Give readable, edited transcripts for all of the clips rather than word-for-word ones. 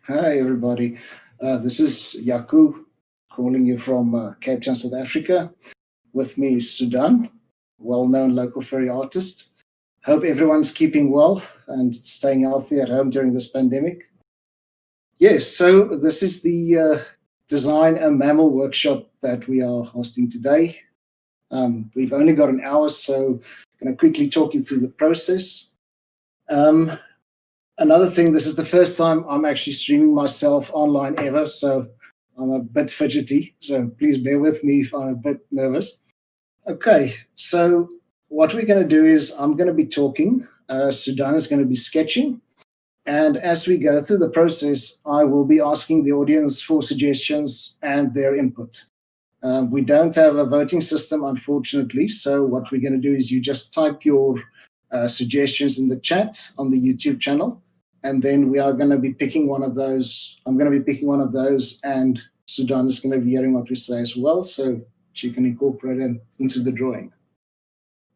Hi, everybody. This is Jako calling you from Cape Town, South Africa. With me is Sudan, well-known local furry artist. Hope everyone's keeping well and staying healthy at home during this pandemic. Yes, so this is the Design a Mammal workshop that we are hosting today. We've only got an hour, so I'm going to quickly talk you through the process. Another thing, this is the first time I'm actually streaming myself online ever, so I'm a bit fidgety, so please bear with me if I'm a bit nervous. Okay, so what we're going to do is I'm going to be talking, Sudan is going to be sketching, and as we go through the process, I will be asking the audience for suggestions and their input. We don't have a voting system, unfortunately, so what we're going to do is you just type your suggestions in the chat on the YouTube channel, and then we are going to be picking one of those. I'm going to be picking one of those, and Sudan is going to be hearing what we say as well, so she can incorporate it into the drawing.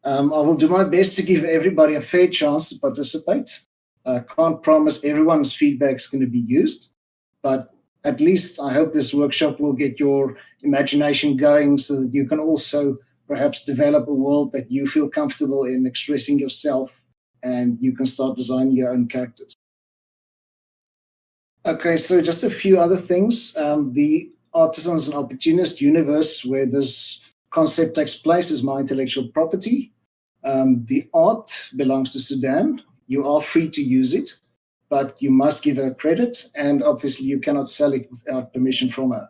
I will do my best to give everybody a fair chance to participate. I can't promise everyone's feedback is going to be used, but at least I hope this workshop will get your imagination going so that you can also perhaps develop a world that you feel comfortable in expressing yourself, and you can start designing your own characters. Okay, so just a few other things. The artisans and opportunist universe where this concept takes place is my intellectual property. The art belongs to Sudan. You are free to use it, but you must give her credit, and obviously you cannot sell it without permission from her.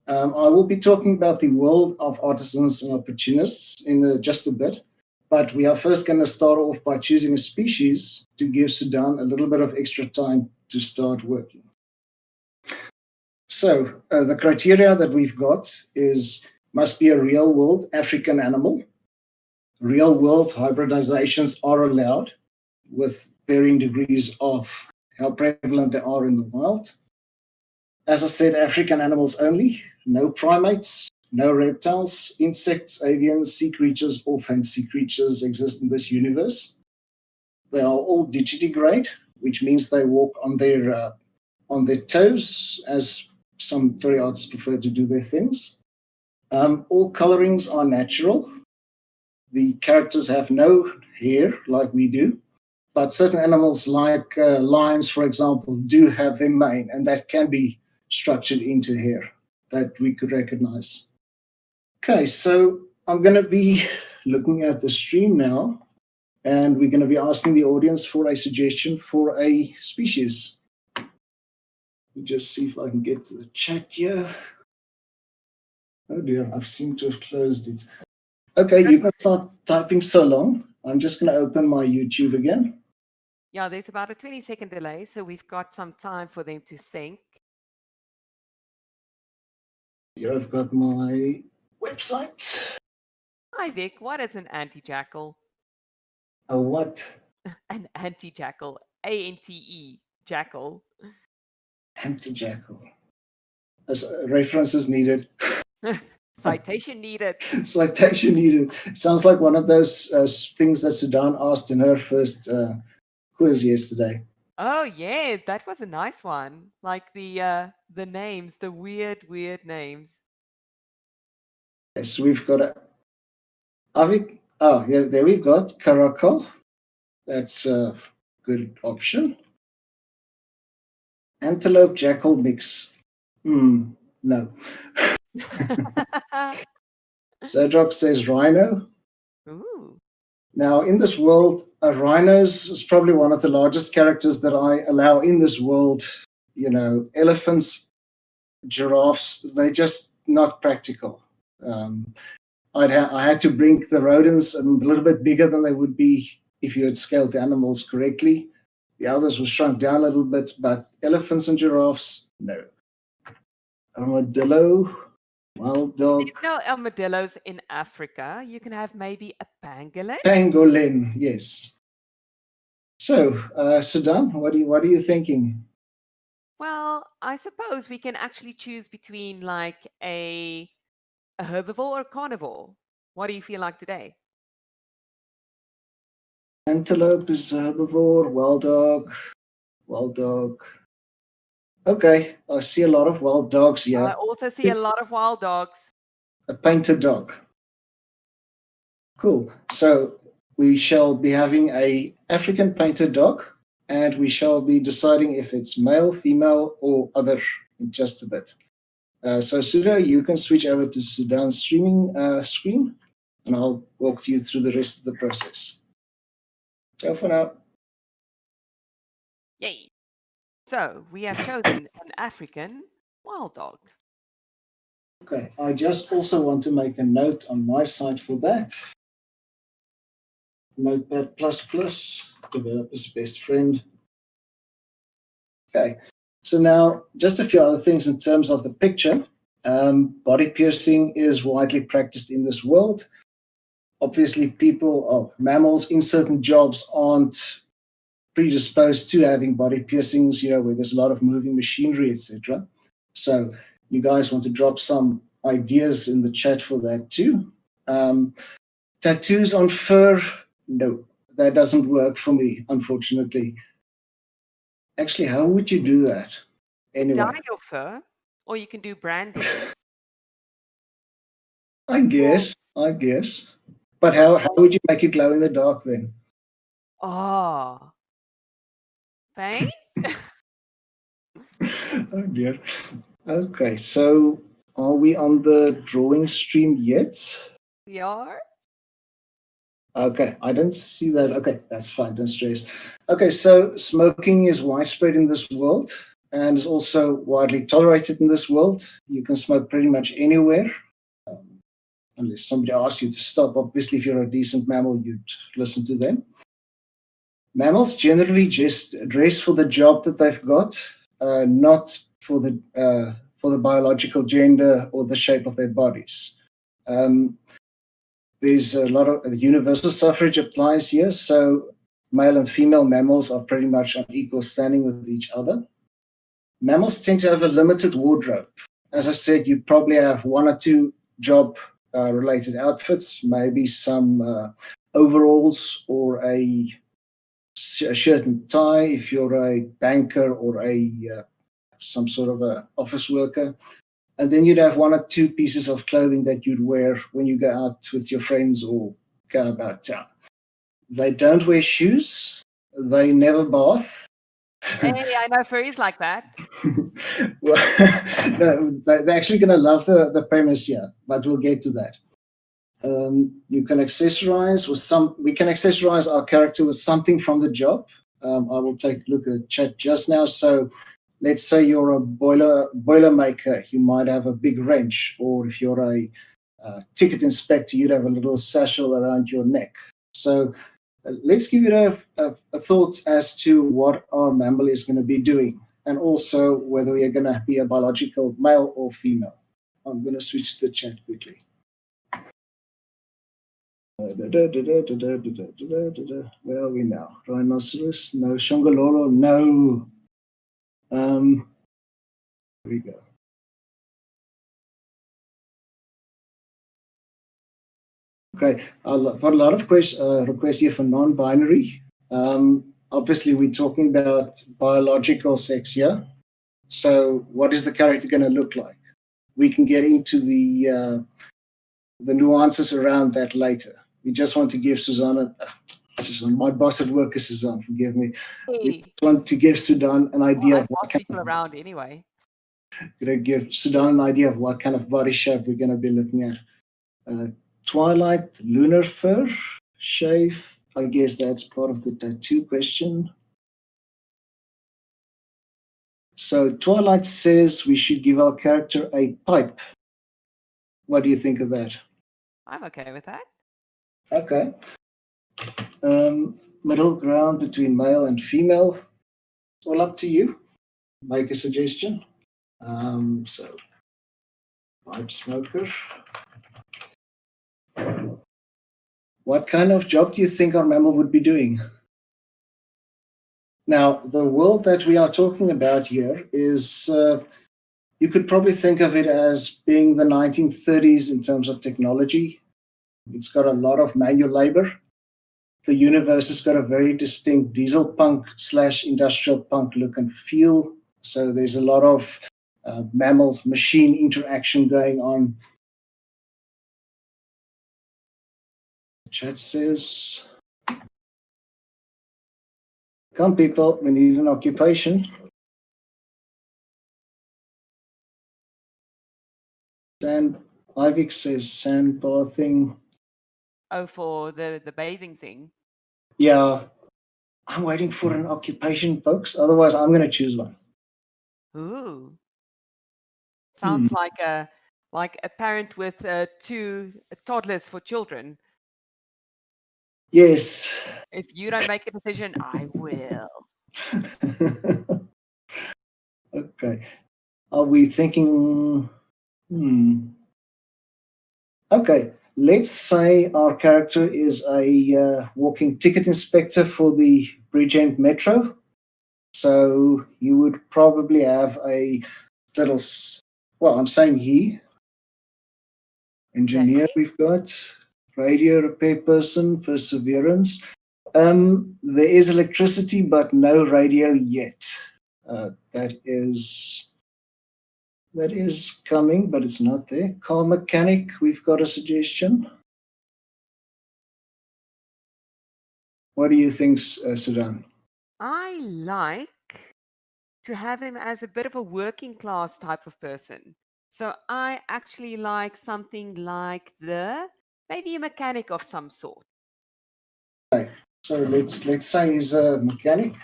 I will be talking about the world of artisans and opportunists in just a bit, but we are first going to start off by choosing a species to give Sudan a little bit of extra time to start working. So the criteria that we've got is must be a real world African animal. Real world hybridizations are allowed with varying degrees of how prevalent they are in the wild. As I said, African animals only, no primates, no reptiles, insects, avians, sea creatures, or fantasy creatures exist in this universe. They are all digitigrade, which means they walk on their toes, as some furry artists prefer to do their things. All colorings are natural. The characters have no hair like we do, but certain animals like lions, for example, do have their mane, and that can be structured into hair that we could recognize. Okay, so I'm going to be looking at the stream now, and we're going to be asking the audience for a suggestion for a species. Let me just see if I can get to the chat here. Oh dear, I've seemed to have closed it. Okay, you can start typing so long. I'm just going to open my YouTube again. Yeah, there's about a 20-second delay, so we've got some time for them to think. Here I've got my website. Hi, Vic. What is an anti-jackal? A what? An anti-jackal. A-N-T-E, jackal. Anti-jackal. As references needed. Citation needed. Citation needed. Sounds like one of those things that Sudan asked in her first quiz yesterday. Oh, yes, that was a nice one. Like the names, the weird names. Yes, we've got a Avik. Oh, yeah, there we've got Caracal. That's a good option. Antelope jackal mix. No. Zedrock says rhino. Ooh. Now, in this world, rhinos is probably one of the largest characters that I allow in this world. You know, elephants, giraffes, they're just not practical. I had to bring the rodents a little bit bigger than they would be if you had scaled the animals correctly. The others were shrunk down a little bit, but elephants and giraffes, no. Armadillo, wild dog. There's no armadillos in Africa. You can have maybe a pangolin. Pangolin, yes. So, Sudan, what are you thinking? Well, I suppose we can actually choose between like a herbivore or carnivore. What do you feel like today? Antelope is herbivore, wild dog. Okay, I see a lot of wild dogs I here. also see a lot of wild dogs. A painted dog. Cool. So we shall be having a African painted dog, and we shall be deciding if it's male, female, or other in just a bit. So Sudha, you can switch over to Sudan's streaming screen, and I'll walk you through the rest of the process. Ciao for now. Yay. So we have chosen an African wild dog. Okay, I just also want to make a note on my side for that. Notepad++, developer's best friend. Okay, so now just a few other things in terms of the picture. Body piercing is widely practiced in this world. Obviously, people or mammals in certain jobs aren't predisposed to having body piercings, where there's a lot of moving machinery, etc. So you guys want to drop some ideas in the chat for that too. Tattoos on fur, no, that doesn't work for me, unfortunately. Actually, how would you do that? Anyway, Dye your fur, or you can do branding. I guess. But how would you make it glow in the dark then? Oh, paint? Oh dear. Okay, so are we on the drawing stream yet? We are. Okay, I don't see that. Okay, that's fine, don't stress. Okay, so smoking is widespread in this world and is also widely tolerated in this world. You can smoke pretty much anywhere, unless somebody asks you to stop. Obviously, if you're a decent mammal, you'd listen to them. Mammals generally just dress for the job that they've got, not for the biological gender or the shape of their bodies. There's a lot of universal suffrage applies here, so male and female mammals are pretty much on equal standing with each other. Mammals tend to have a limited wardrobe. As I said, you probably have one or two job related outfits, maybe some overalls or a shirt and tie if you're a banker or some sort of a office worker. And then you'd have one or two pieces of clothing that you'd wear when you go out with your friends or go about town. They don't wear shoes. They never bath. Hey, I know furries like that. Well, no, they're actually going to love the premise here, but we'll get to that. You can accessorize with we can accessorize our character with something from the job. I will take a look at the chat just now. So let's say you're a boiler maker, you might have a big wrench, or if you're a ticket inspector, you'd have a little satchel around your neck. So let's give it a thought as to what our mammal is going to be doing, and also whether we are going to be a biological male or female. I'm going to switch the chat quickly. Where are we now? Rhinoceros? No. Shongololo? No. Here we go. Okay, I've got a lot of requests here for non-binary. Obviously, we're talking about biological sex here. So what is the character going to look like? We can get into the nuances around that later. We just want to give Susan, my boss at work is Susan, forgive me. Hey. We just want to give Sudan an idea of what people around anyway. Going to give Sudan an idea of what kind of body shape we're going to be looking at. Twilight, lunar fur, shave. I guess that's part of the tattoo question. So Twilight says we should give our character a pipe. What do you think of that? I'm okay with that. Okay. Middle ground between male and female. It's all up to you. Make a suggestion. So, pipe smoker. What kind of job do you think our mammal would be doing? Now, the world that we are talking about here is, you could probably think of it as being the 1930s in terms of technology. It's got a lot of manual labor. The universe has got a very distinct diesel punk / industrial punk look and feel. So there's a lot of mammals-machine interaction going on. Chat says, come people, we need an occupation. And Ivik says sandbathing. Oh, for the bathing thing. Yeah, I'm waiting for an occupation, folks. Otherwise, I'm going to choose one. Ooh. Sounds like a parent with 2 toddlers for children. Yes. If you don't make a decision, I will. Okay. Are we thinking? Okay. Let's say our character is a walking ticket inspector for the Bridgend Metro. So you would probably have a little, well, I'm saying he, engineer we've got, radio repair person, FURSAVerance. There is electricity, but no radio yet. That is coming, but it's not there. Car mechanic, we've got a suggestion. What do you think, Sudan? I like to have him as a bit of a working class type of person. So I actually like something like maybe a mechanic of some sort. Okay, so let's say he's a mechanic.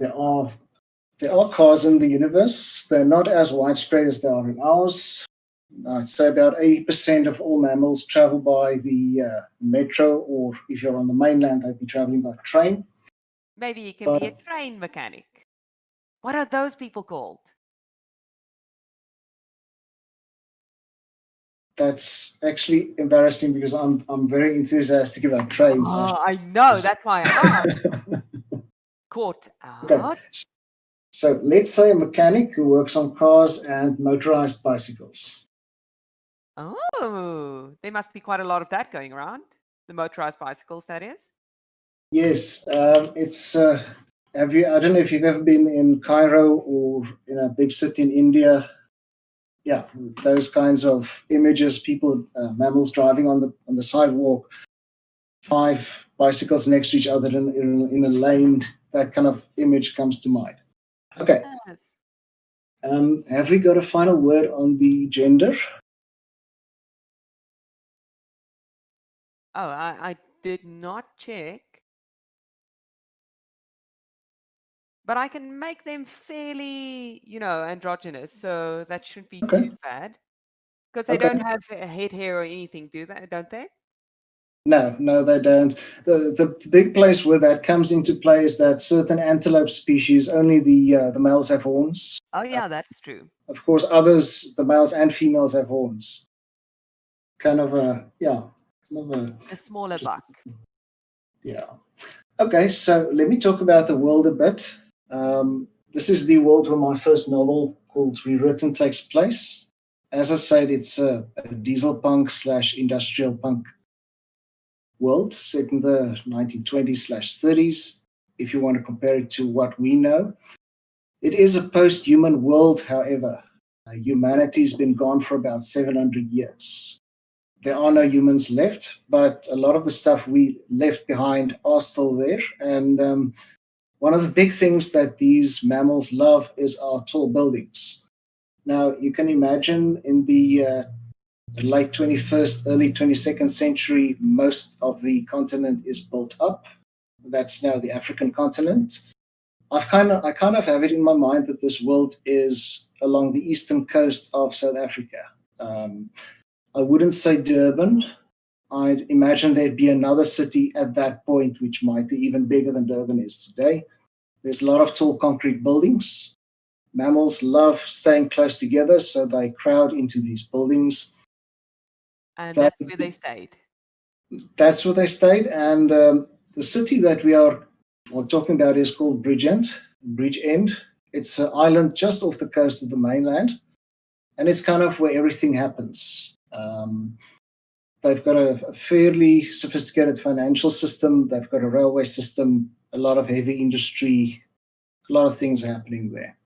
There are cars in the universe. They're not as widespread as they are in ours. I'd say about 80% of all mammals travel by the metro, or if you're on the mainland, they'd be traveling by train. Maybe he can be a train mechanic. What are those people called? That's actually embarrassing because I'm very enthusiastic about trains. Oh, I know. That's why I asked. Caught out. Okay. So let's say a mechanic who works on cars and motorized bicycles. Oh, there must be quite a lot of that going around. The motorized bicycles, that is. Yes, it's. I don't know if you've ever been in Cairo or in a big city in India. Yeah, those kinds of images. People, mammals driving on the sidewalk, 5 bicycles next to each other in a lane. That kind of image comes to mind. Okay. Yes. Have we got a final word on the gender? Oh, I did not check. But I can make them fairly, androgynous, so that shouldn't be too bad. Because they don't have head hair or anything, don't they? No, they don't. The big place where that comes into play is that certain antelope species, only the males have horns. Oh, yeah, that's true. Of course, others, the males and females have horns. Kind of a smaller buck. Yeah. Okay, so let me talk about the world a bit. This is the world where my first novel called Rewritten takes place. As I said, it's a diesel punk / industrial punk world set in the 1920s / 30s, if you want to compare it to what we know. It is a post-human world, however. Humanity's been gone for about 700 years. There are no humans left, but a lot of the stuff we left behind are still there. And one of the big things that these mammals love is our tall buildings. Now, you can imagine in the late 21st, early 22nd century, most of the continent is built up. That's now the African continent. I kind of have it in my mind that this world is along the eastern coast of South Africa. I wouldn't say Durban. I'd imagine there'd be another city at that point, which might be even bigger than Durban is today. There's a lot of tall concrete buildings. Mammals love staying close together, so they crowd into these buildings. And that's where they stayed. That's where they stayed. And the city that we're talking about is called Bridgend. It's an island just off the coast of the mainland. And it's kind of where everything happens. They've got a fairly sophisticated financial system. They've got a railway system, a lot of heavy industry, a lot of things happening there.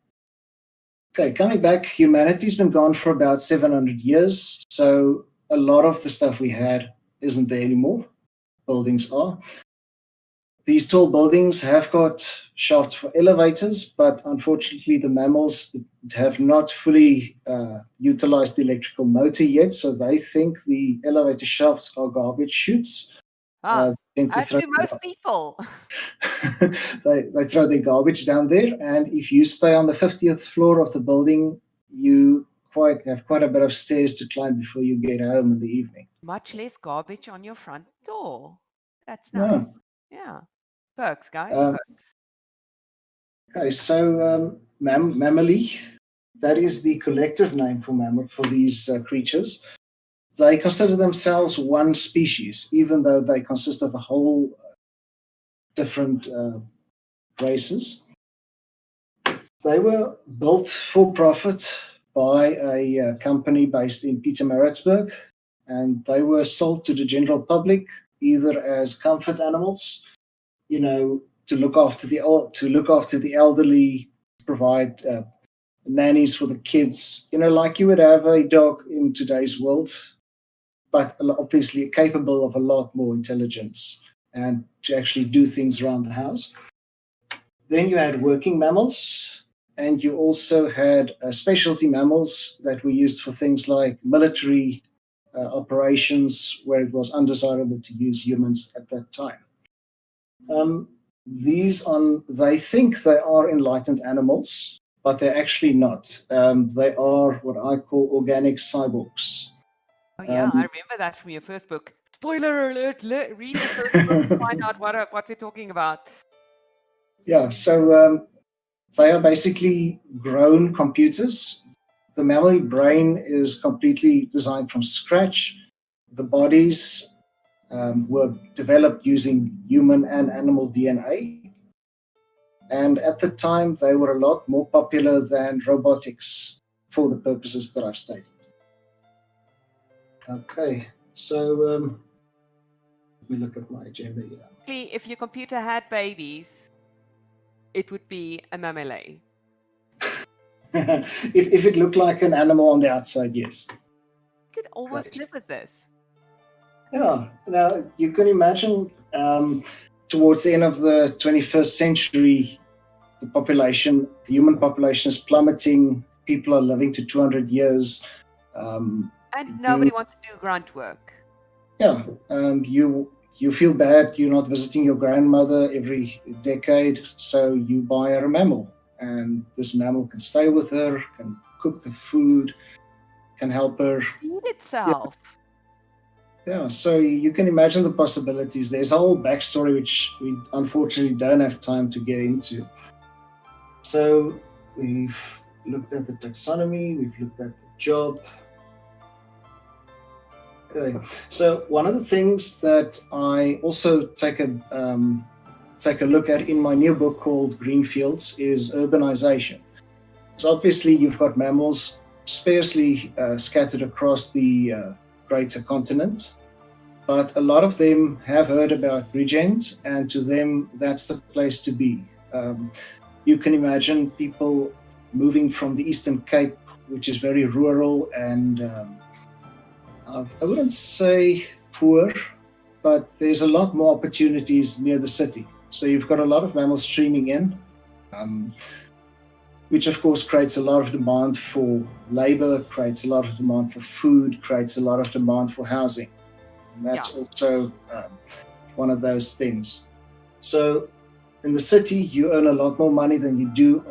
Okay, coming back, humanity's been gone for about 700 years, so a lot of the stuff we had isn't there anymore. Buildings are. These tall buildings have got shafts for elevators, but unfortunately the mammals have not fully utilized the electrical motor yet, so they think the elevator shafts are garbage chutes. Ah, Tend to as throw do most people. they throw their garbage down there, and if you stay on the 50th floor of the building, you have quite a bit of stairs to climb before you get home in the evening. Much less garbage on your front door. That's Yeah. nice. Yeah. Perks, guys, Um, perks. okay, so Mammalæ, that is the collective name for these creatures. They consider themselves one species, even though they consist of a whole different races. They were built for profit by a company based in Pietermaritzburg, and they were sold to the general public either as comfort animals, to look after the elderly, provide nannies for the kids, like you would have a dog in today's world, but obviously capable of a lot more intelligence and to actually do things around the house. Then you had working mammals, and you also had specialty mammals that were used for things like military operations where it was undesirable to use humans at that time. They think they are enlightened animals, but they're actually not. They are what I call organic cyborgs. Oh, yeah, I remember that from your first book. Spoiler alert, read the first book to find out what we're talking about. Yeah, so they are basically grown computers. The mammary brain is completely designed from scratch. The bodies were developed using human and animal DNA. And at the time, they were a lot more popular than robotics for the purposes that I've stated. Okay, so let me look at my agenda here. If your computer had babies, it would be a mammalæ. if it looked like an animal on the outside, yes. You could almost live with this. Yeah. Now, you can imagine towards the end of the 21st century, the human population is plummeting. People are living to 200 years. And nobody wants to do grunt work. Yeah. You feel bad. You're not visiting your grandmother every decade, so you buy her a mammal. And this mammal can stay with her, can cook the food, can help her feed itself. Yeah, so you can imagine the possibilities. There's a whole backstory which we unfortunately don't have time to get into. So we've looked at the taxonomy, we've looked at the job. Okay, so one of the things that I also take a look at in my new book called Greenfields is urbanization. So obviously you've got mammals sparsely scattered across the greater continent, but a lot of them have heard about Bridgend, and to them that's the place to be. You can imagine people moving from the Eastern Cape, which is very rural and I wouldn't say poor, but there's a lot more opportunities near the city. So you've got a lot of mammals streaming in, which of course creates a lot of demand for labor, creates a lot of demand for food, creates a lot of demand for housing. And that's also one of those things. So in the city, you earn a lot more money than you do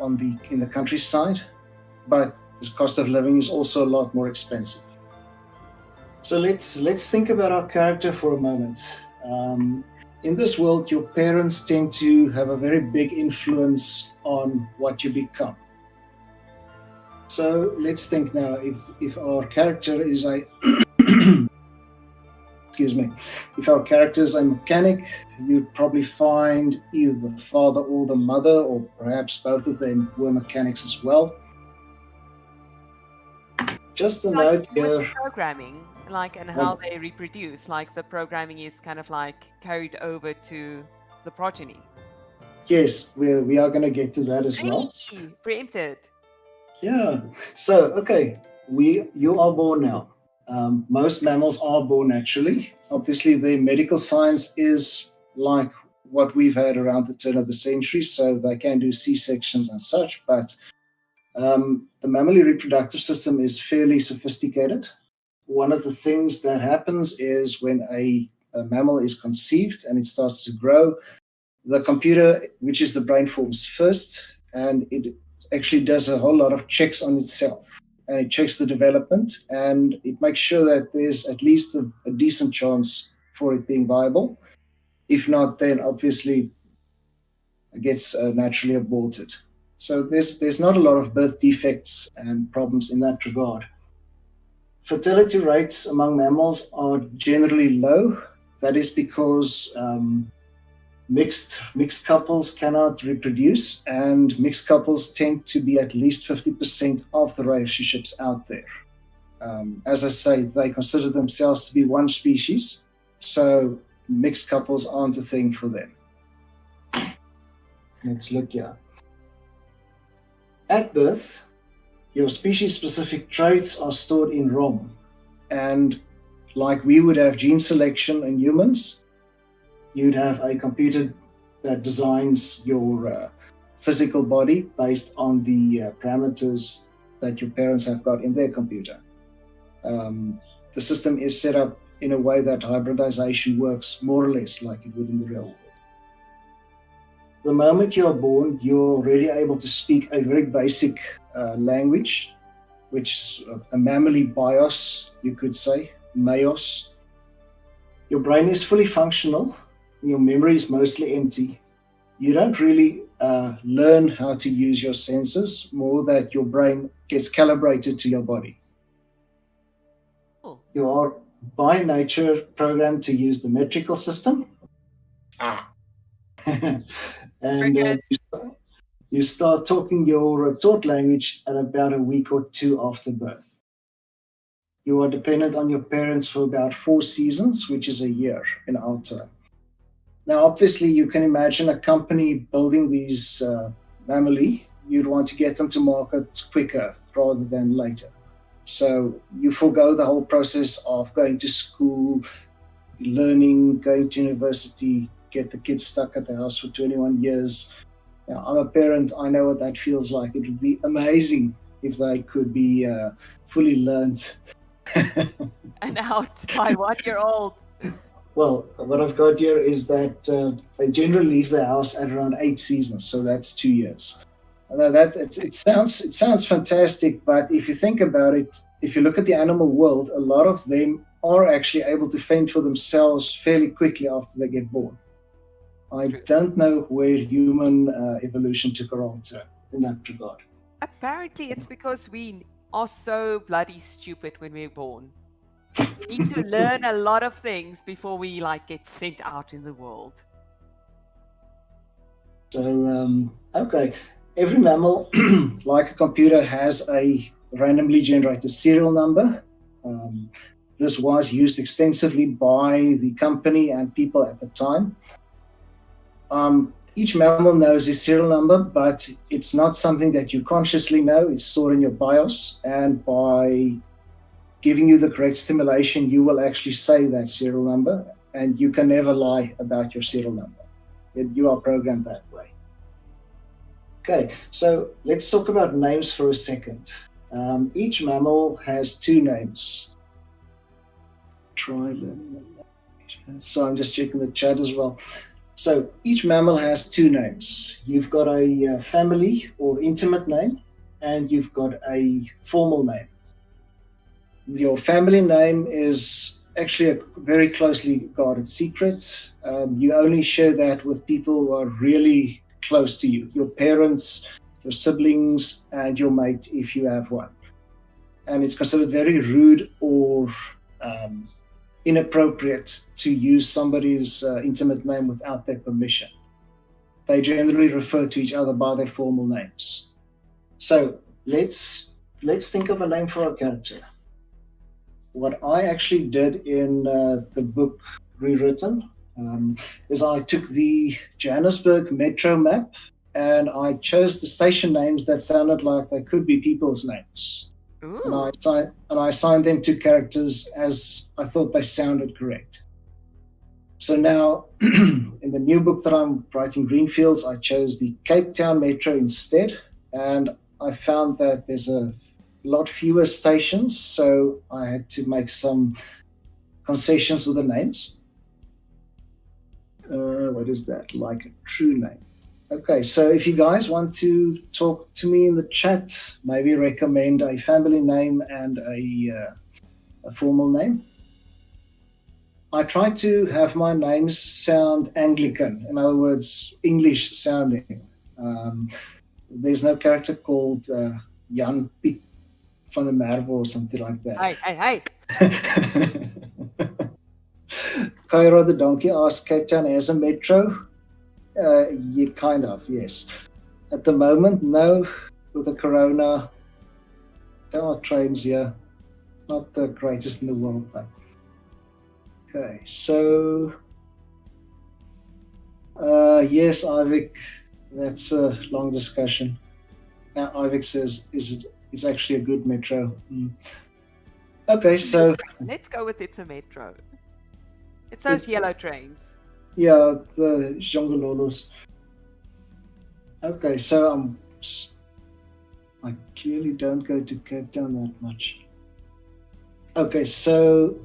in the countryside, but the cost of living is also a lot more expensive. So let's think about our character for a moment. In this world, your parents tend to have a very big influence on what you become. So let's think now, if our character is a if our character is a mechanic, you'd probably find either the father or the mother, or perhaps both of them were mechanics as well. Just a note here. Programming, and how they reproduce, the programming is kind of carried over to the progeny. Yes, we are going to get to that as well. Preempted. Yeah. So, okay, you are born now. Most mammals are born naturally. Obviously, the medical science is like what we've had around the turn of the century, so they can do C-sections and such, but the mammary reproductive system is fairly sophisticated. One of the things that happens is when a mammal is conceived and it starts to grow, the computer, which is the brain, forms first, and it actually does a whole lot of checks on itself. And it checks the development, and it makes sure that there's at least a decent chance for it being viable. If not, then obviously it gets naturally aborted. So there's not a lot of birth defects and problems in that regard. Fertility rates among mammals are generally low. That is because mixed couples cannot reproduce, and mixed couples tend to be at least 50% of the relationships out there. As I say, they consider themselves to be one species, so mixed couples aren't a thing for them. Let's look here. At birth, your species-specific traits are stored in ROM, and like we would have gene selection in humans, you'd have a computer that designs your physical body based on the parameters that your parents have got in their computer. The system is set up in a way that hybridization works more or less like it would in the real world. The moment you're born, you're already able to speak a very basic language, which is a mammally bios, you could say, mayos. Your brain is fully functional. Your memory is mostly empty. You don't really learn how to use your senses, more that your brain gets calibrated to your body. Cool. You are by nature programmed to use the metrical system. And you start talking your taught language at about a week or two after birth. You are dependent on your parents for about 4 seasons, which is a year in our time. Now, obviously, you can imagine a company building these mammaly. You'd want to get them to market quicker rather than later. So you forego the whole process of going to school, learning, going to university, get the kids stuck at the house for 21 years. Now, I'm a parent. I know what that feels like. It would be amazing if they could be fully learned. And out by 1 year old. Well, what I've got here is that they generally leave the house at around 8 seasons, so that's 2 years. It sounds fantastic, but if you think about it, if you look at the animal world, a lot of them are actually able to fend for themselves fairly quickly after they get born. I don't know where human evolution took a wrong turn in that regard. Apparently, it's because we are so bloody stupid when we're born. We need to learn a lot of things before we get sent out in the world. So, okay. Every mammal, like a computer, has a randomly generated serial number. This was used extensively by the company and people at the time. Each mammal knows its serial number, but it's not something that you consciously know. It's stored in your BIOS, and by giving you the correct stimulation, you will actually say that serial number, and you can never lie about your serial number. You are programmed that way. Okay, so let's talk about names for a second. Each mammal has 2 names. Try learning. So I'm just checking the chat as well. So each mammal has 2 names. You've got a family or intimate name, and you've got a formal name. Your family name is actually a very closely guarded secret. You only share that with people who are really close to you, your parents, your siblings, and your mate if you have one. And it's considered very rude or inappropriate to use somebody's intimate name without their permission. They generally refer to each other by their formal names. So let's think of a name for our character. What I actually did in the book Rewritten, is I took the Johannesburg metro map and I chose the station names that sounded like they could be people's names. And Ooh. I assigned them to characters as I thought they sounded correct. So now, in the new book that I'm writing, Greenfields, I chose the Cape Town Metro instead, and I found that there's a lot fewer stations, so I had to make some concessions with the names. What is that? Like a true name. Okay, so if you guys want to talk to me in the chat, maybe recommend a family name and a formal name. I try to have my names sound Anglican, in other words, English sounding. There's no character called Jan Piet van der Merwe or something like that. Hey. Cairo the Donkey asked, Cape Town has a metro? Yeah, kind of, yes. At the moment, no. With the corona, there are trains here. Not the greatest in the world, but okay. So, yes, Ivik, that's a long discussion. Ivik says, it's actually a good metro. Okay, so Let's go with it's a metro. It's those yellow trains. yeah, the Jongololos. Okay, so I clearly don't go to Cape Town that much. Okay, so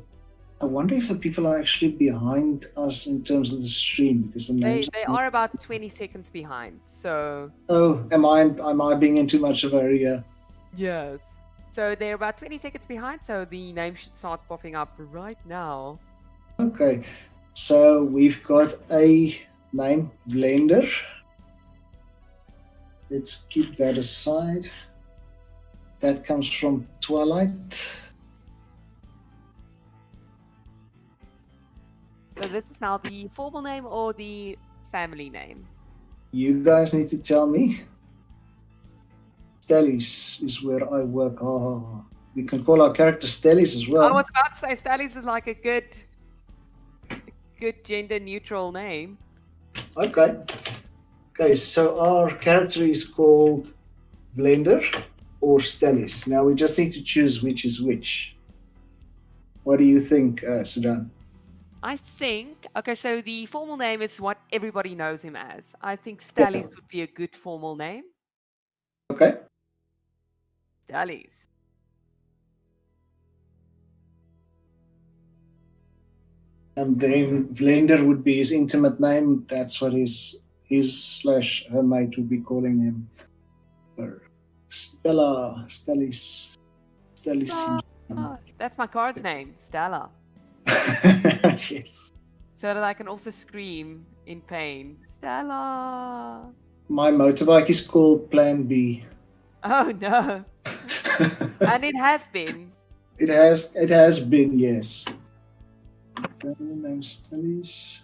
I wonder if the people are actually behind us in terms of the stream, because the names They are about 20 seconds behind. So oh, am I being in too much of a hurry? yes. So they're about 20 seconds behind, so the name should start popping up right now. Okay, so we've got a name, Blender. Let's keep that aside. That comes from Twilight. So this is now the formal name or the family name? You guys need to tell me. Stellies is where I work. Oh, we can call our character Stellies as well. I was about to say Stellies is like a good gender neutral name. Okay. Okay, so our character is called Blender or Stellies. Now we just need to choose which is which. What do you think, Sudan? I think, okay, so the formal name is what everybody knows him as. I think Stellies would be a good formal name. Okay. Stellies. And then Blender would be his intimate name. That's what his / her mate would be calling him. Or Stella, Stellies. Stellies. That's my car's name, Stella. Yes. So that I can also scream in pain, Stella. My motorbike is called Plan B. Oh no. And it has been. It has been, yes. Family name Stellies.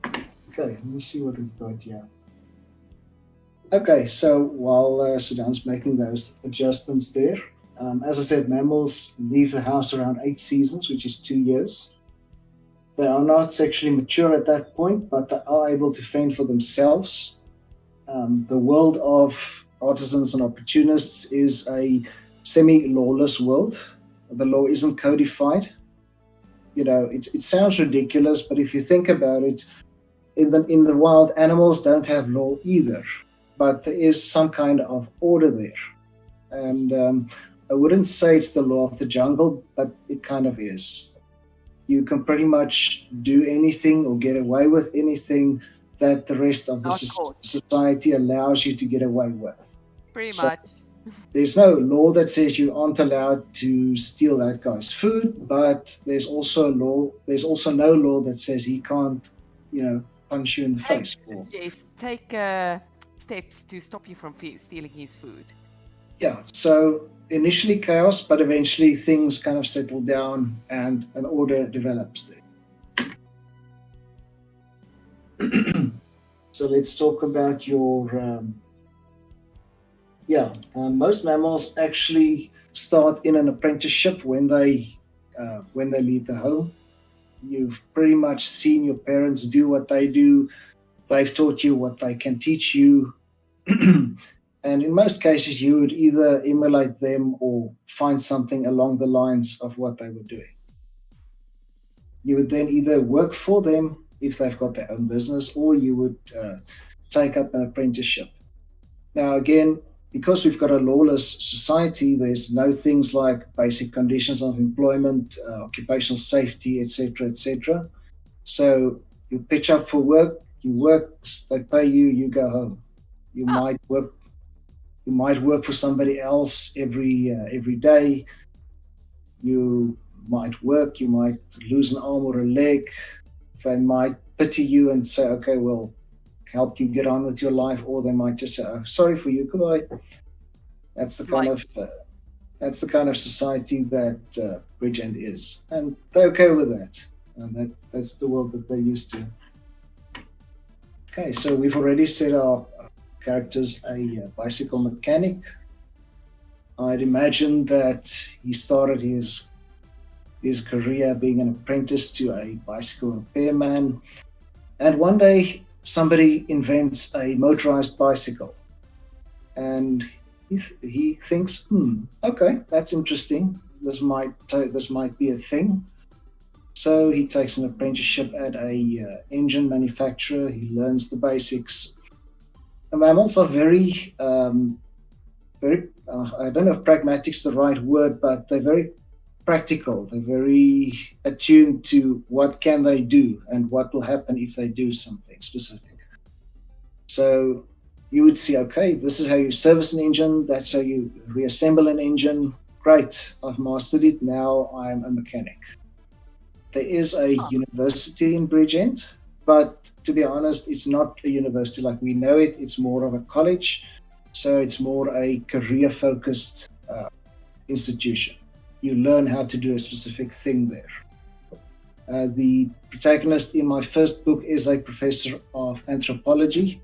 Okay, let me see what we've got here. Okay, so while Sudan's making those adjustments there, as I said, mammals leave the house around 8 seasons, which is 2 years. They are not sexually mature at that point, but they are able to fend for themselves. The world of artisans and opportunists is a semi-lawless world. The law isn't codified. You know, it sounds ridiculous, but if you think about it, in the wild, animals don't have law either, but there is some kind of order there. And I wouldn't say it's the law of the jungle, but it kind of is. You can pretty much do anything or get away with anything that the rest of the society allows you to get away with. Pretty much. There's no law that says you aren't allowed to steal that guy's food, but there's also no law that says he can't, punch you in the face. Yes, take steps to stop you from stealing his food. Yeah, so initially chaos, but eventually things kind of settle down and an order develops there. So let's talk about your... most mammals actually start in an apprenticeship when they leave the home. You've pretty much seen your parents do what they do. They've taught you what they can teach you. And in most cases, you would either emulate them or find something along the lines of what they were doing. You would then either work for them if they've got their own business, or you would take up an apprenticeship. Now, again, because we've got a lawless society, there's no things like basic conditions of employment, occupational safety, etc., etc. So you pitch up for work, you work, they pay you, you go home. You Oh, might work. You might work for somebody else every day. You might work. You might lose an arm or a leg. They might pity you and say, "Okay, we'll help you get on with your life," or they might just say, "Oh, sorry for you, goodbye." That's the kind slight. of that's the kind of society that Bridgend is, and they're okay with that. And that's the world that they're used to. Okay, so we've already set our characters a bicycle mechanic. I'd imagine that he started his career being an apprentice to a bicycle repairman, and one day somebody invents a motorized bicycle, and he thinks, okay, that's interesting. This might be a thing. So he takes an apprenticeship at a engine manufacturer. He learns the basics. The mammals are very I don't know if pragmatic's the right word, but they're very practical. They're very attuned to what can they do and what will happen if they do something specific. So you would see, okay, this is how you service an engine. That's how you reassemble an engine. Great, I've mastered it. Now I'm a mechanic. There is a university in Bridgend, but to be honest, it's not a university like we know it. It's more of a college. So it's more a career-focused institution. You learn how to do a specific thing there. The protagonist in my first book is a professor of anthropology.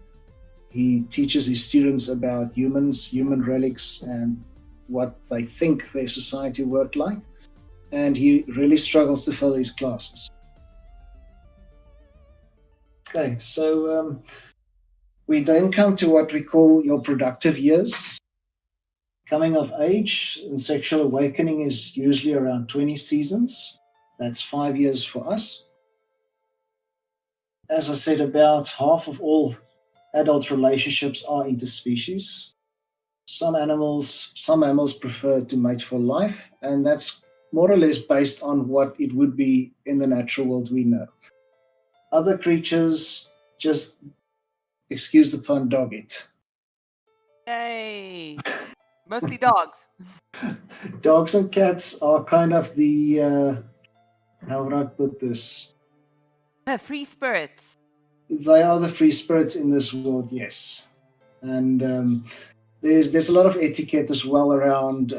He teaches his students about humans, human relics, and what they think their society worked like. And he really struggles to fill his classes. Okay, so we then come to what we call your productive years. Coming of age and sexual awakening is usually around 20 seasons. That's 5 years for us. As I said, about half of all adult relationships are interspecies. Some mammals prefer to mate for life, and that's more or less based on what it would be in the natural world we know. Other creatures just, excuse the pun, dog it. Yay. Mostly dogs. Dogs and cats are kind of the, how would I put this? Free spirits. They are the free spirits in this world, yes. And there's a lot of etiquette as well around.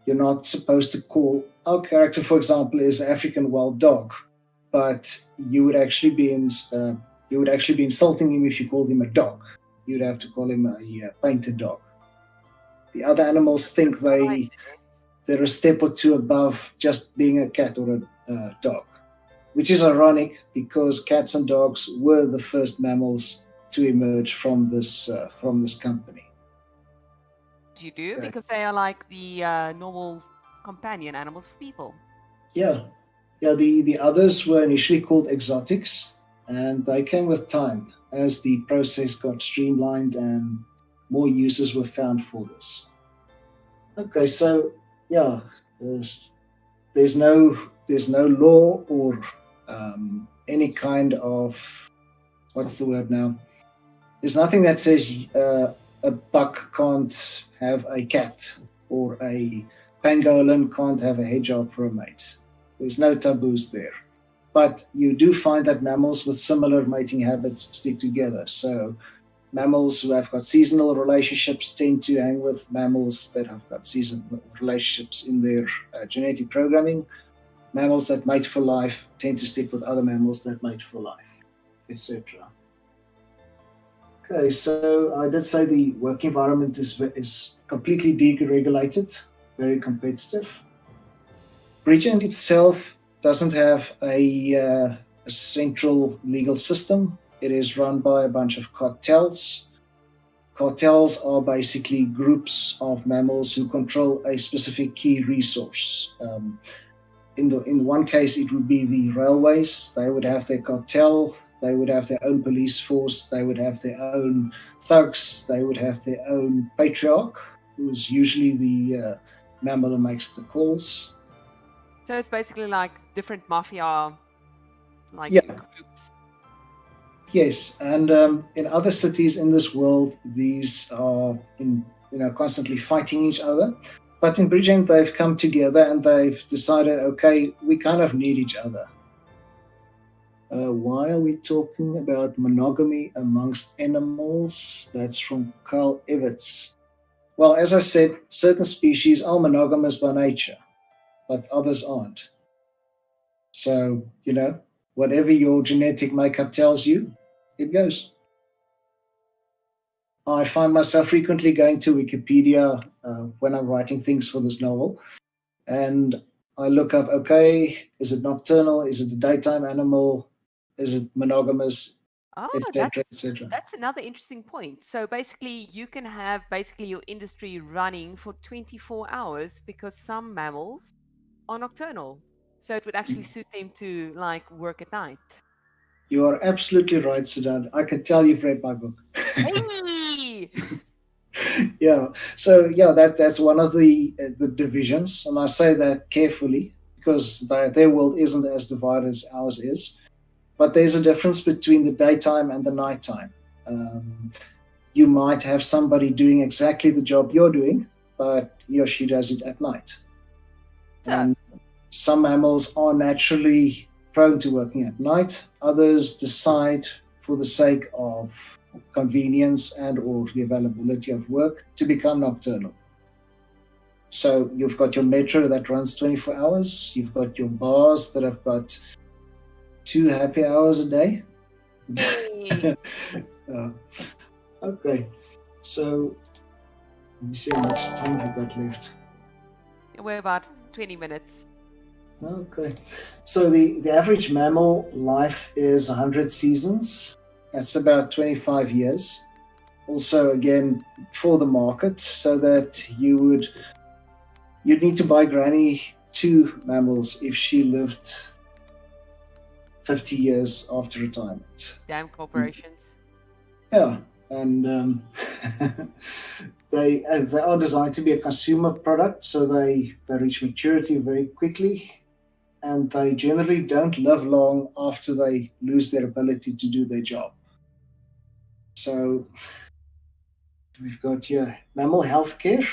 You're not supposed to call our character, for example, is African wild dog, but you would actually be insulting him if you called him a dog. You'd have to call him a painted dog. The other animals think they're a step or two above just being a cat or a dog, which is ironic because cats and dogs were the first mammals to emerge from this company. You do, Okay. because they are like the normal companion animals for people. Yeah. The others were initially called exotics, and they came with time as the process got streamlined and more uses were found for this. Okay, so yeah, there's no law or any kind of, what's the word now? There's nothing that says a buck can't have a cat or a pangolin can't have a hedgehog for a mate. There's no taboos there. But you do find that mammals with similar mating habits stick together. So mammals who have got seasonal relationships tend to hang with mammals that have got seasonal relationships in their genetic programming. Mammals that mate for life tend to stick with other mammals that mate for life, etc. Okay, so I did say the work environment is completely deregulated, very competitive. Bridgend itself doesn't have a central legal system. It is run by a bunch of cartels. Cartels are basically groups of mammals who control a specific key resource. In one case, it would be the railways. They would have their cartel. They would have their own police force. They would have their own thugs. They would have their own patriarch, who's usually the mammal who makes the calls. So it's basically like different mafia, like Yeah. groups. Yes, and in other cities in this world, these are constantly fighting each other. But in Bridgend, they've come together and they've decided, okay, we kind of need each other. Why are we talking about monogamy amongst animals? That's from Carl Everts. Well, as I said, certain species are monogamous by nature, but others aren't. So, whatever your genetic makeup tells you, it goes. I find myself frequently going to Wikipedia when I'm writing things for this novel, and I look up, okay, is it nocturnal? Is it a daytime animal? Is it monogamous? Oh, Etc. etc. that's another interesting point. So basically, you can have your industry running for 24 hours because some mammals are nocturnal. So it would actually suit them to like work at night. You are absolutely right, Sudan. I can tell you've read my book. Hey! Yeah. So yeah, that's one of the divisions, and I say that carefully because their world isn't as divided as ours is. But there's a difference between the daytime and the nighttime. You might have somebody doing exactly the job you're doing, but he or she does it at night. And some mammals are naturally prone to working at night. Others decide, for the sake of convenience and or the availability of work, to become nocturnal. So you've got your metro that runs 24 hours. You've got your bars that have got 2 happy hours a day. Okay, so let me see how much time we've got left. We're about 20 minutes. Okay, so the average mammal life is 100 seasons. That's about 25 years. Also, again, for the market, so that you'd need to buy Granny 2 mammals if she lived 50 years after retirement. Damn corporations. Yeah, and they are designed to be a consumer product, so they reach maturity very quickly, and they generally don't live long after they lose their ability to do their job. So we've got here mammal health care,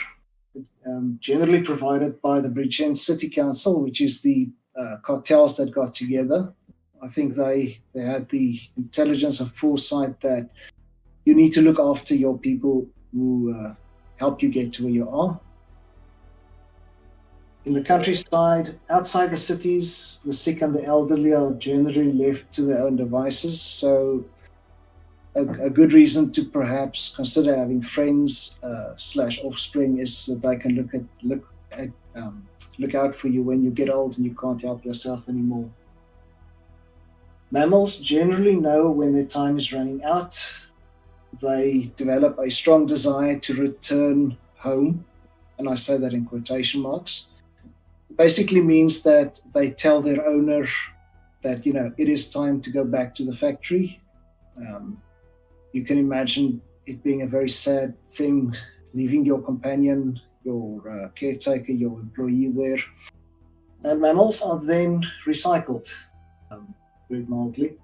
generally provided by the Bridgend City Council, which is the cartels that got together. I think they had the intelligence and foresight that you need to look after your people who help you get to where you are. In the countryside, outside the cities, the sick and the elderly are generally left to their own devices. So a good reason to perhaps consider having friends / offspring is that they can look out for you when you get old and you can't help yourself anymore. Mammals generally know when their time is running out. They develop a strong desire to return home, and I say that in quotation marks. It basically means that they tell their owner that it is time to go back to the factory. You can imagine it being a very sad thing, leaving your companion, your caretaker, your employee there. And mammals are then recycled, very mildly.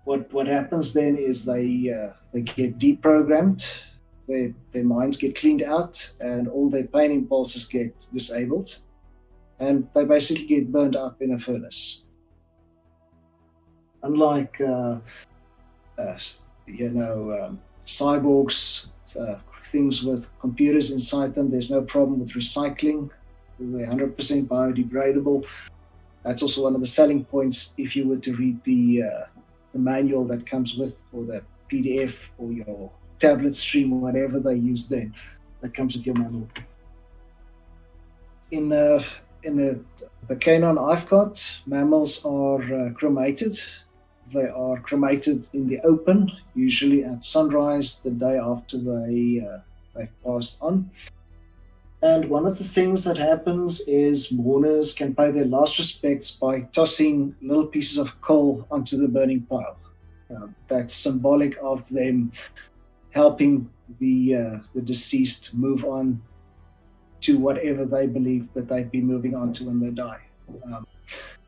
What happens then is they get deprogrammed, their minds get cleaned out, and all their pain impulses get disabled, and they basically get burned up in a furnace. Unlike cyborgs, things with computers inside them, there's no problem with recycling. They're 100% biodegradable. That's also one of the selling points if you were to read the manual that comes with, or the PDF or your tablet stream or whatever they use then, that comes with your manual. In in the canine I've got, mammals are cremated. They are cremated in the open, usually at sunrise, the day after they've passed on. And one of the things that happens is mourners can pay their last respects by tossing little pieces of coal onto the burning pile. That's symbolic of them helping the deceased move on to whatever they believe that they'd be moving on to when they die.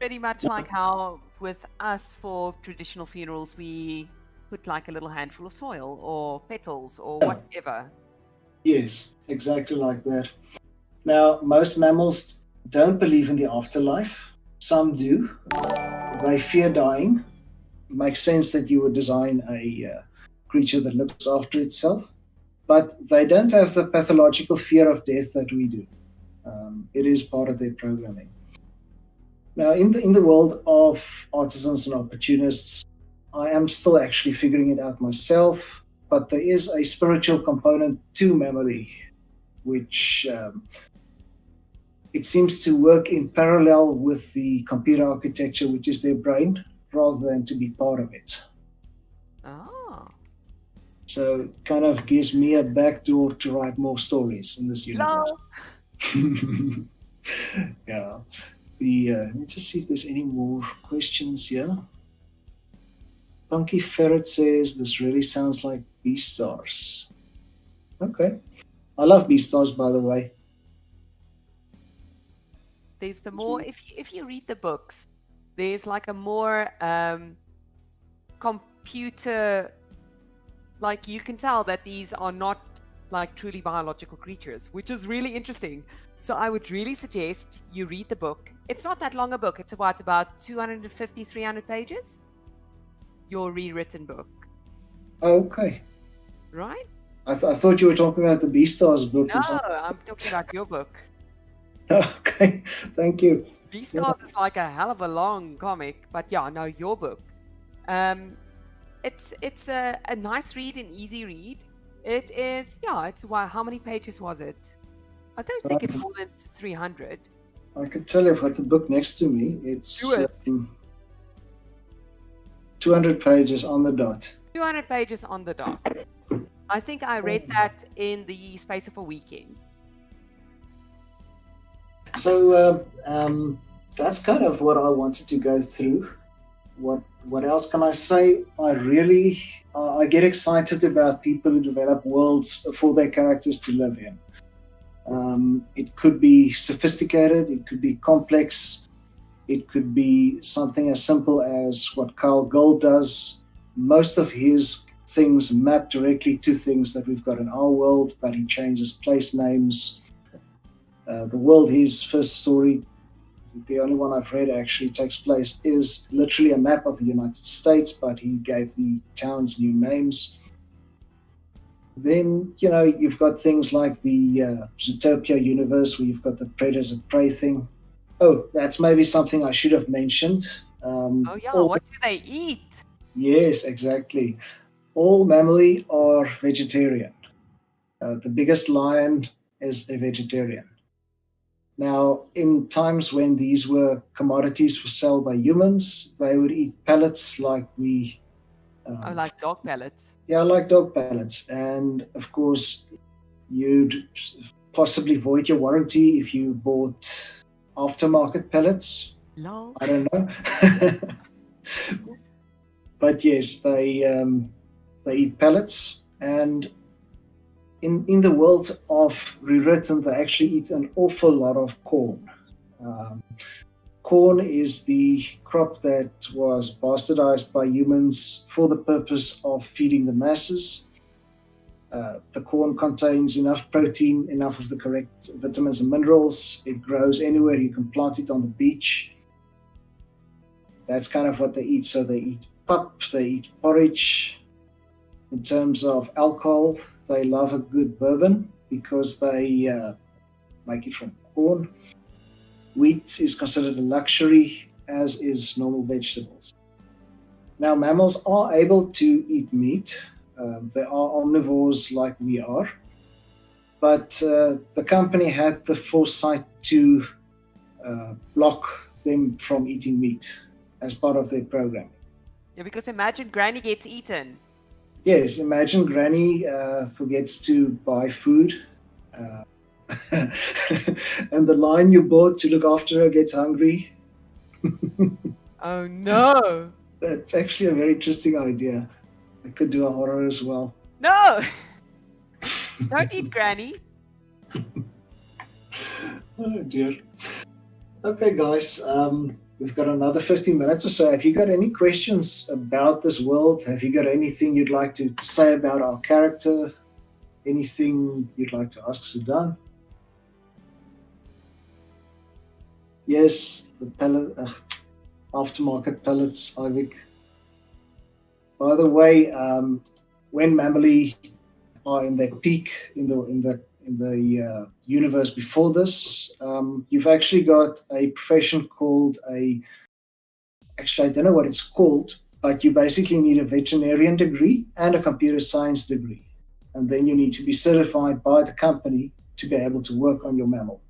Pretty much like how with us for traditional funerals, we put like a little handful of soil or petals or whatever. Yes, exactly like that. Now, most mammals don't believe in the afterlife. Some do. They fear dying. It makes sense that you would design a creature that looks after itself, but they don't have the pathological fear of death that we do. It is part of their programming. Now, in the world of artisans and opportunists, I am still actually figuring it out myself, but there is a spiritual component to Mammalæ, which it seems to work in parallel with the computer architecture, which is their brain, rather than to be part of it. Oh. So it kind of gives me a backdoor to write more stories in this universe. Yeah. Let me just see if there's any more questions here. Punky Ferret says, this really sounds like Beastars. Okay. I love Beastars, by the way. There's the more, if you read the books, there's like a more computer, like you can tell that these are not like truly biological creatures, which is really interesting. So I would really suggest you read the book. It's not that long a book. It's about 250, 300 pages. Your rewritten book. Okay. Right? I thought you were talking about the Beastars book. No, I'm talking about your book. Okay, thank you. Beastars is like a hell of a long comic, but yeah, no, your book. It's a nice read, an easy read. It is, yeah, it's, wow, how many pages was it? I don't think it's more than 300. I could tell you I've got the book next to me. It's 200 pages on the dot. 200 pages on the dot. I think I read that in the space of a weekend. So that's kind of what I wanted to go through. What else can I say? I get excited about people who develop worlds for their characters to live in. It could be sophisticated, it could be complex, it could be something as simple as what Carl Gold does. Most of his things map directly to things that we've got in our world, but he changes place names. The world, his first story, the only one I've read actually takes place, is literally a map of the United States, but he gave the towns new names. Then, you've got things like the Zootopia universe, where you've got the predator-prey thing. Oh, that's maybe something I should have mentioned. What do they eat? Yes, exactly. All Mammalæ are vegetarian. The biggest lion is a vegetarian. Now, in times when these were commodities for sale by humans, they would eat pellets like we... like dog pellets? Yeah, like dog pellets. And, of course, you'd possibly void your warranty if you bought aftermarket pellets. No. I don't know. But, yes, they eat pellets. And in the world of rewritten, they actually eat an awful lot of corn. Corn is the crop that was bastardized by humans for the purpose of feeding the masses. The corn contains enough protein, enough of the correct vitamins and minerals. It grows anywhere. You can plant it on the beach. That's kind of what they eat. So they eat pap, they eat porridge. In terms of alcohol, they love a good bourbon because they make it from corn. Wheat is considered a luxury, as is normal vegetables. Now, mammals are able to eat meat. They are omnivores like we are. But the company had the foresight to block them from eating meat as part of their program. Yeah, because imagine Granny gets eaten. Yes, imagine Granny forgets to buy food. And the lion you bought to look after her gets hungry. Oh no! That's actually a very interesting idea. I could do a horror as well. No! Don't eat Granny. Oh dear. Okay, guys, we've got another 15 minutes or so. Have you got any questions about this world? Have you got anything you'd like to say about our character? Anything you'd like to ask Sudan? Yes, the pellet, aftermarket pellets, Ivik. By the way, when Mammalæ are in their peak in the universe before this, you've actually got a profession called actually I don't know what it's called, but you basically need a veterinarian degree and a computer science degree, and then you need to be certified by the company to be able to work on your mammal.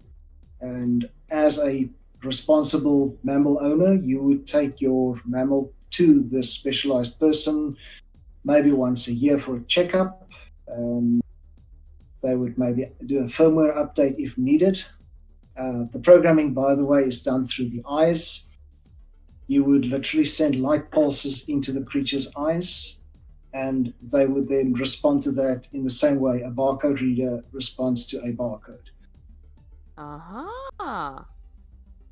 And as a responsible mammal owner, you would take your mammal to this specialized person maybe once a year for a checkup. They would maybe do a firmware update if needed. The programming, by the way, is done through the eyes. You would literally send light pulses into the creature's eyes, and they would then respond to that in the same way a barcode reader responds to a barcode. Uh-huh.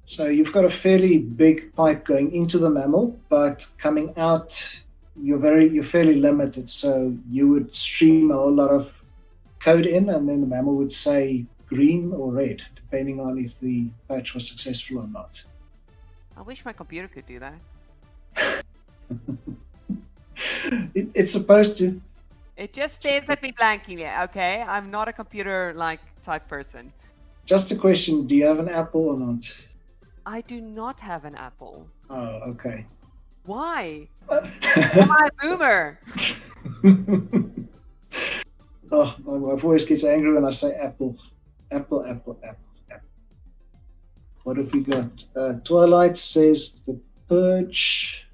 So you've got a fairly big pipe going into the mammal, but coming out, you're fairly limited. So you would stream a whole lot of code in, and then the mammal would say green or red, depending on if the patch was successful or not. I wish my computer could do that. It's supposed to. It just stares at me blankly. Okay, I'm not a computer-like type person. Just a question, do you have an Apple or not? I do not have an Apple. Oh, okay. Why? Am I a boomer? Oh, my voice gets angry when I say Apple. Apple. What have we got? Twilight says the purge.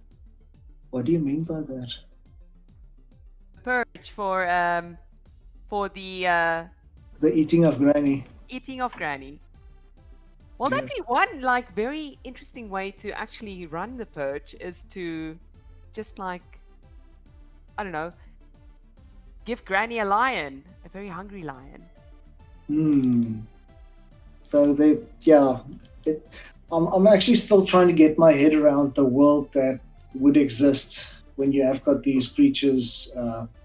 What do you mean by that? Purge for the eating of Granny. Eating of Granny. Well, Yeah. that'd be one very interesting way to actually run the purge is to just I don't know, give Granny a lion, a very hungry lion. So I'm actually still trying to get my head around the world that would exist when you have got these creatures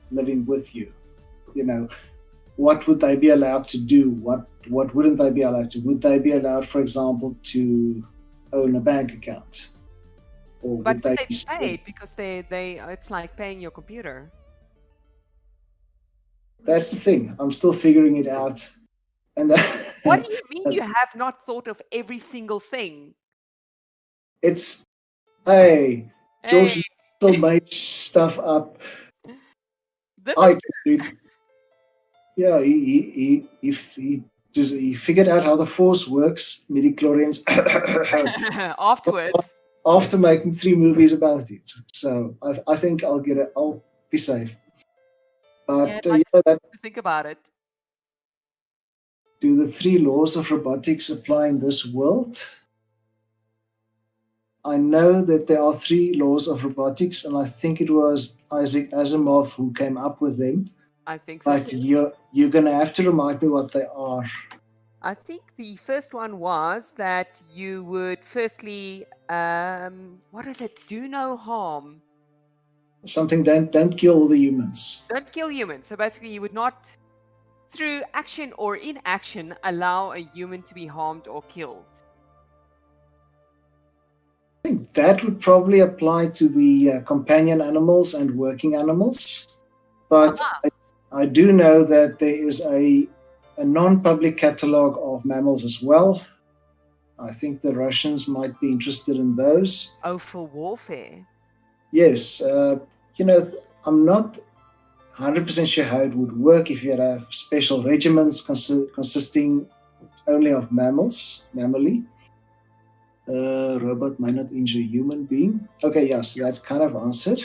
living with you. You know, what would they be allowed to do? What wouldn't they be allowed to? Would they be allowed, for example, to own a bank account? Or But would they be paid because they it's like paying your computer. That's the thing. I'm still figuring it out. And what do you mean you have not thought of every single thing? It's, hey, George still made stuff up. Yeah, he figured out how the Force works, midi-chlorians, afterwards. After making 3 movies about it. So I think I'll be safe. But think about it. Do the 3 laws of robotics apply in this world? I know that there are 3 laws of robotics, and I think it was Isaac Asimov who came up with them. I think so. But you're going to have to remind me what they are. I think the first one was that you would firstly, what is it? Do no harm. Something, don't kill the humans. Don't kill humans. So basically you would not, through action or inaction, allow a human to be harmed or killed. I think that would probably apply to the companion animals and working animals. But I do know that there is a non-public catalog of mammals as well. I think the Russians might be interested in those. Oh, for warfare? Yes. I'm not 100% sure how it would work if you had a special regiments consisting only of mammals, Mammalæ. Robot might not injure a human being. Okay, yeah, so that's kind of answered.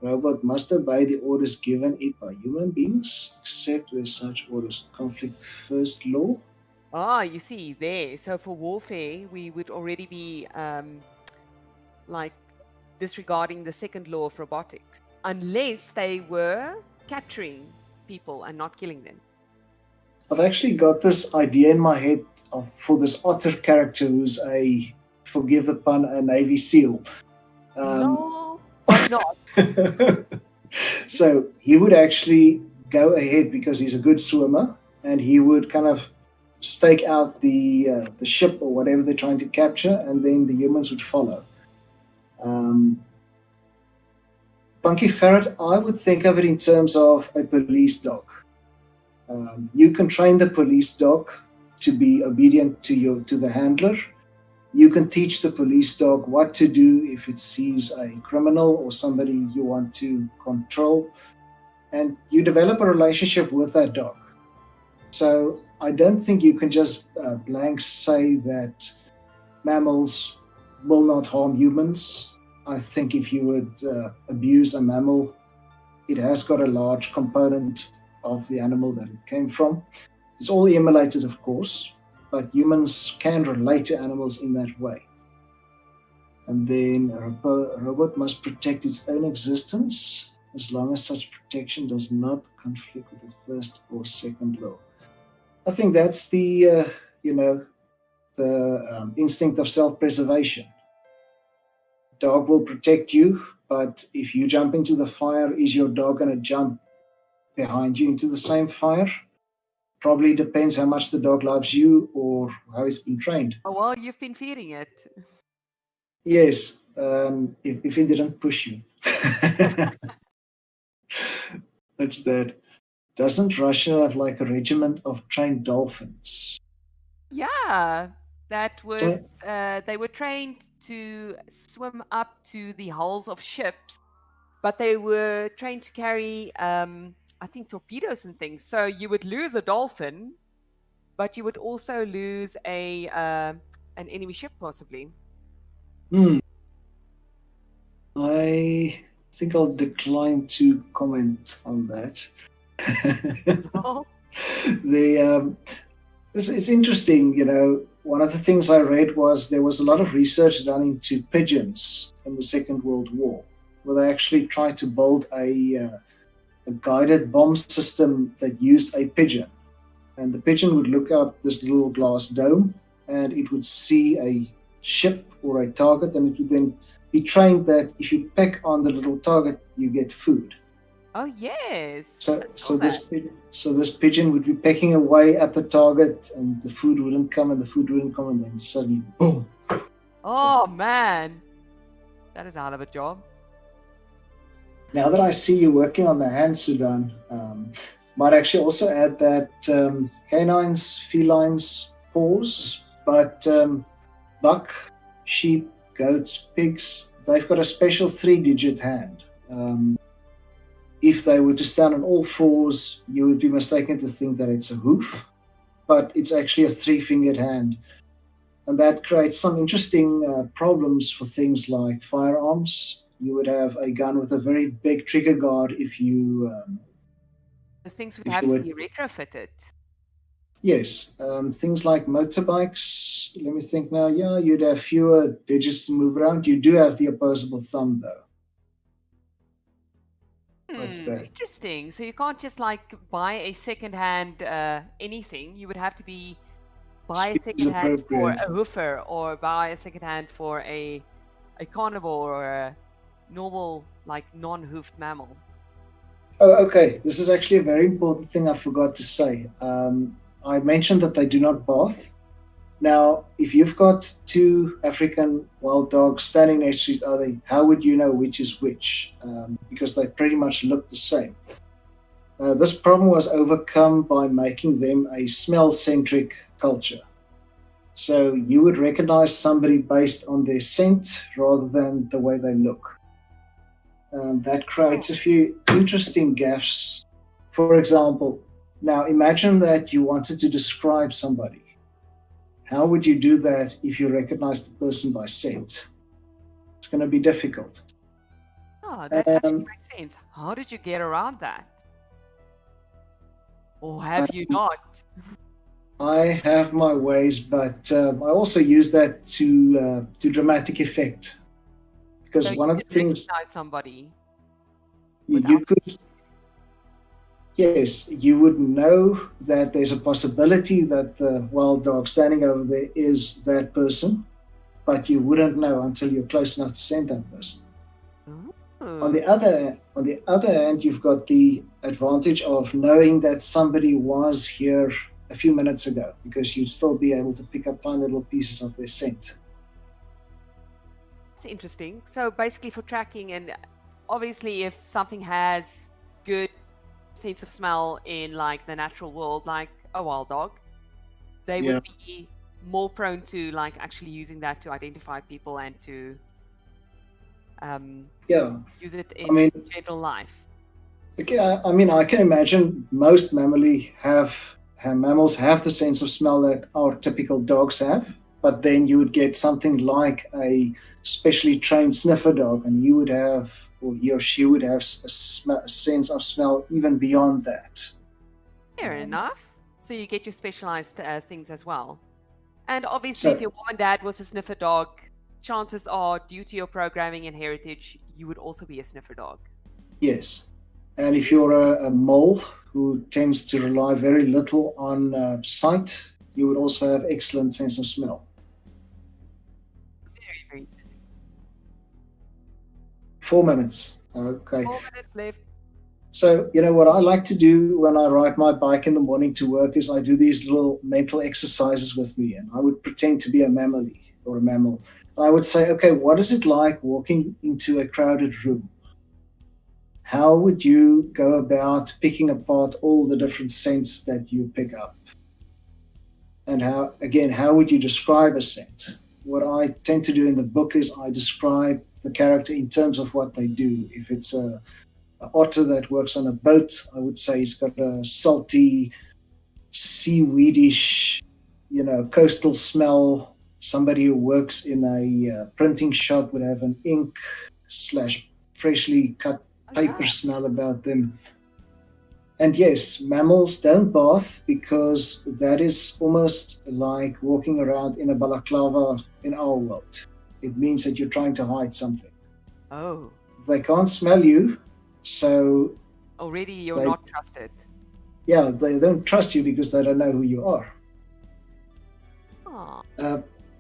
Robot must obey the orders given it by human beings, except where such orders conflict first law. Ah, you see there. So for warfare, we would already be like disregarding the second law of robotics, unless they were capturing people and not killing them. I've actually got this idea in my head for this otter character who's a, forgive the pun, a Navy SEAL. No, hope not. So he would actually go ahead because he's a good swimmer, and he would kind of stake out the ship or whatever they're trying to capture, and then the humans would follow. Punky Ferret, I would think of it in terms of a police dog. You can train the police dog to be obedient to the handler. You can teach the police dog what to do if it sees a criminal or somebody you want to control, and you develop a relationship with that dog. So I don't think you can just blank say that mammals will not harm humans. I think if you would abuse a mammal, it has got a large component of the animal that it came from. It's all emulated, of course, but humans can relate to animals in that way. And then a robot must protect its own existence as long as such protection does not conflict with the first or second law. I think that's the instinct of self-preservation. Dog will protect you, but if you jump into the fire, is your dog going to jump behind you into the same fire? Probably depends how much the dog loves you or how it's been trained. Oh, well, you've been feeding it. Yes, if it didn't push you. What's that? Doesn't Russia have like a regiment of trained dolphins? Yeah, that was, So, they were trained to swim up to the hulls of ships, but they were trained to carry, I think, torpedoes and things. So you would lose a dolphin, but you would also lose an enemy ship, possibly. I think I'll decline to comment on that. Oh, It's interesting, one of the things I read was there was a lot of research done into pigeons in the Second World War, where they actually tried to build a guided bomb system that used a pigeon. And the pigeon would look out this little glass dome, and it would see a ship or a target, and it would then be trained that if you peck on the little target, you get food. oh yes. So this pigeon would be pecking away at the target, and the food wouldn't come, and then suddenly, boom! Oh man, that is a hell of a job. Now that I see you working on the hand, Sudan, might actually also add that canines, felines, paws, but buck, sheep, goats, pigs, they've got a special 3-digit hand. If they were to stand on all fours, you would be mistaken to think that it's a hoof, but it's actually a 3-fingered hand. And that creates some interesting problems for things like firearms. You would have a gun with a very big trigger guard if you The things would if have you to would be retrofitted. Yes, things like motorbikes. Let me think now. Yeah, you'd have fewer digits to move around. You do have the opposable thumb, though. What's that? Interesting. So you can't just like buy a second-hand anything. You would have to buy a Speed is second-hand for appropriate. a hoofer, or buy a second-hand for a carnivore or a normal, like, non-hoofed mammal. Oh, okay. This is actually a very important thing I forgot to say. I mentioned that they do not bath. Now, if you've got 2 African wild dogs standing next to each other, how would you know which is which? Because they pretty much look the same. This problem was overcome by making them a smell-centric culture. So you would recognize somebody based on their scent rather than the way they look. That creates a few interesting gaffes. For example, now imagine that you wanted to describe somebody. How would you do that if you recognize the person by scent? It's going to be difficult. Oh, that actually makes sense. How did you get around that? Or have you not? I have my ways, but I also use that to dramatic effect. Because So one you of the can things recognize somebody you without could, yes, you would know that there's a possibility that the wild dog standing over there is that person, but you wouldn't know until you're close enough to scent that person. On the other hand, you've got the advantage of knowing that somebody was here a few minutes ago, because you'd still be able to pick up tiny little pieces of their scent. That's interesting. So basically for tracking, and obviously if something has good sense of smell in like the natural world, like a wild dog, they Yeah. would be more prone to like actually using that to identify people and to Yeah. use it I in mean, general life. okay, I mean, I can imagine most mammals have the sense of smell that our typical dogs have, but then you would get something like a specially trained sniffer dog, and he would have, or he or she would have a sense of smell even beyond that. Fair enough. So you get your specialized things as well. And obviously, if So, your mom and dad was a sniffer dog, chances are, due to your programming and heritage, you would also be a sniffer dog. yes. And if you're a mole who tends to rely very little on sight, you would also have excellent sense of smell. Very, very busy. 4 minutes. Okay. 4 minutes left. So, what I like to do when I ride my bike in the morning to work is I do these little mental exercises with me, and I would pretend to be a mammaly or a mammal. And I would say, okay, what is it like walking into a crowded room? How would you go about picking apart all the different scents that you pick up? And how would you describe a scent? What I tend to do in the book is I describe the character in terms of what they do. If it's an otter that works on a boat, I would say he's got a salty, seaweedish, coastal smell. Somebody who works in a printing shop would have an ink slash freshly cut paper smell about them. And yes, mammals don't bath because that is almost like walking around in a balaclava in our world. It means that you're trying to hide something. Oh. They can't smell you, so already you're not trusted. Yeah, they don't trust you because they don't know who you are.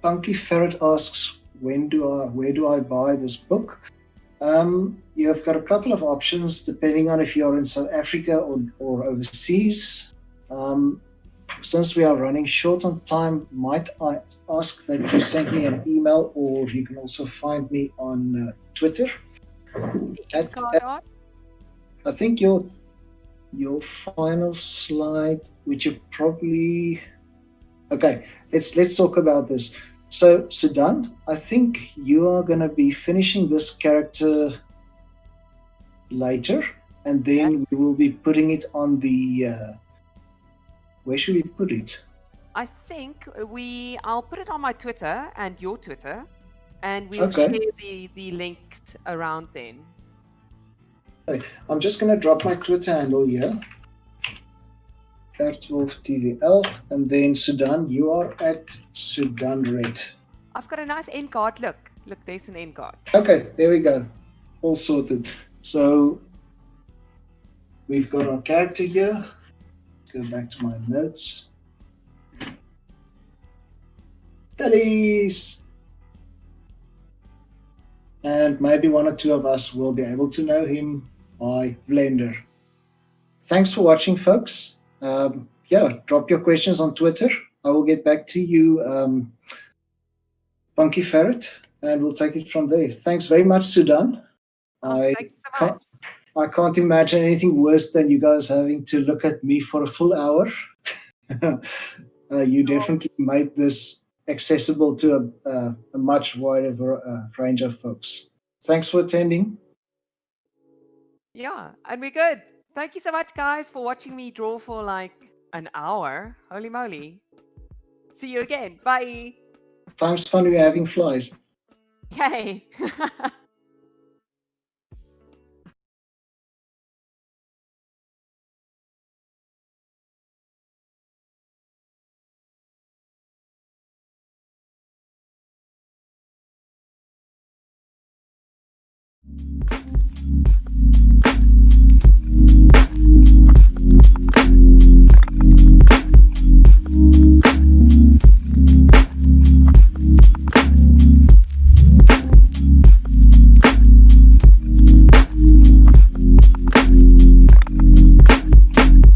Punky Ferret asks, where do I buy this book? You've got a couple of options depending on if you're in South Africa or overseas. Since we are running short on time, might I ask that you send me an email, or you can also find me on Twitter. I think your final slide, which you probably... Okay, let's talk about this. So, Sudan, I think you are going to be finishing this character later, and then we will be putting it on the... where should we put it? I think I'll put it on my Twitter and your Twitter, and we'll share the links around then. Okay. I'm just going to drop my Twitter handle here. @WolfTVL, and then Sudan, you are at Sudan Red. I've got a nice end card. Look, there's an end card. Okay, there we go. All sorted. So we've got our character here. Let's go back to my notes. Studies! And maybe one or two of us will be able to know him by Blender. Thanks for watching, folks. Drop your questions on Twitter. I will get back to you, Punky Ferret, and we'll take it from there. Thanks very much, Sudan. Thank you so much. I can't imagine anything worse than you guys having to look at me for a full hour. You definitely made this accessible to a much wider range of folks. Thanks for attending. Yeah, and we're good. Thank you so much, guys, for watching me draw for like an hour. Holy moly. See you again. Bye. Time's fun when you're having flies. Yay.